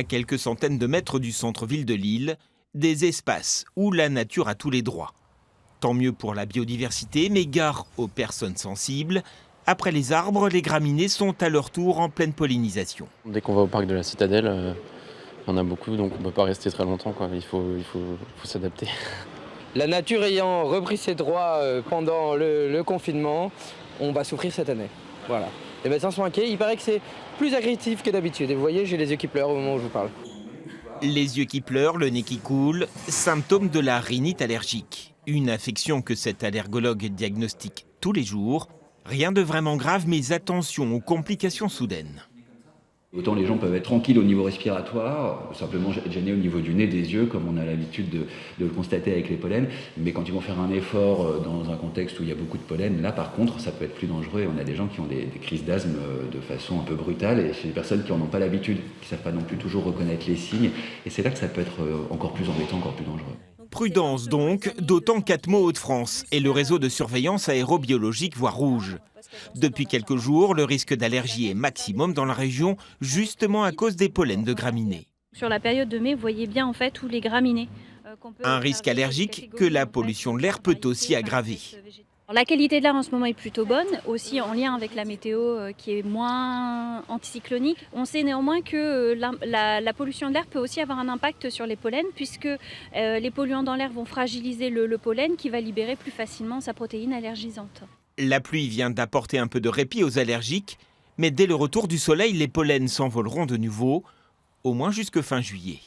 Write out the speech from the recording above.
À quelques centaines de mètres du centre-ville de Lille, des espaces où la nature a tous les droits. Tant mieux pour la biodiversité, mais gare aux personnes sensibles. Après les arbres, les graminées sont à leur tour en pleine pollinisation. Dès qu'on va au parc de la Citadelle, il y en a beaucoup, donc on ne peut pas rester très longtemps, quoi. Il faut s'adapter. La nature ayant repris ses droits pendant le confinement, on va souffrir cette année. Voilà. Les médecins sont inquiets, il paraît que c'est plus agressif que d'habitude. Et vous voyez, j'ai les yeux qui pleurent au moment où je vous parle. Les yeux qui pleurent, le nez qui coule, symptômes de la rhinite allergique. Une affection que cet allergologue diagnostique tous les jours. Rien de vraiment grave, mais attention aux complications soudaines. Autant les gens peuvent être tranquilles au niveau respiratoire, simplement gênés au niveau du nez, des yeux, comme on a l'habitude de le constater avec les pollens. Mais quand ils vont faire un effort dans un contexte où il y a beaucoup de pollen, là par contre, ça peut être plus dangereux. Et on a des gens qui ont des crises d'asthme de façon un peu brutale. Et chez les personnes qui n'en ont pas l'habitude, qui ne savent pas non plus toujours reconnaître les signes. Et c'est là que ça peut être encore plus embêtant, encore plus dangereux. Prudence donc, d'autant qu'Atmo Hauts-de-France et le réseau de surveillance aérobiologique voient rouge. Depuis quelques jours, le risque d'allergie est maximum dans la région, justement à cause des pollens de graminées. Sur la période de mai, vous voyez bien en fait tous les graminées. Un risque allergique que la pollution de l'air peut aussi aggraver. La qualité de l'air en ce moment est plutôt bonne, aussi en lien avec la météo qui est moins anticyclonique. On sait néanmoins que la pollution de l'air peut aussi avoir un impact sur les pollens, puisque les polluants dans l'air vont fragiliser le pollen qui va libérer plus facilement sa protéine allergisante. La pluie vient d'apporter un peu de répit aux allergiques, mais dès le retour du soleil, les pollens s'envoleront de nouveau, au moins jusque fin juillet.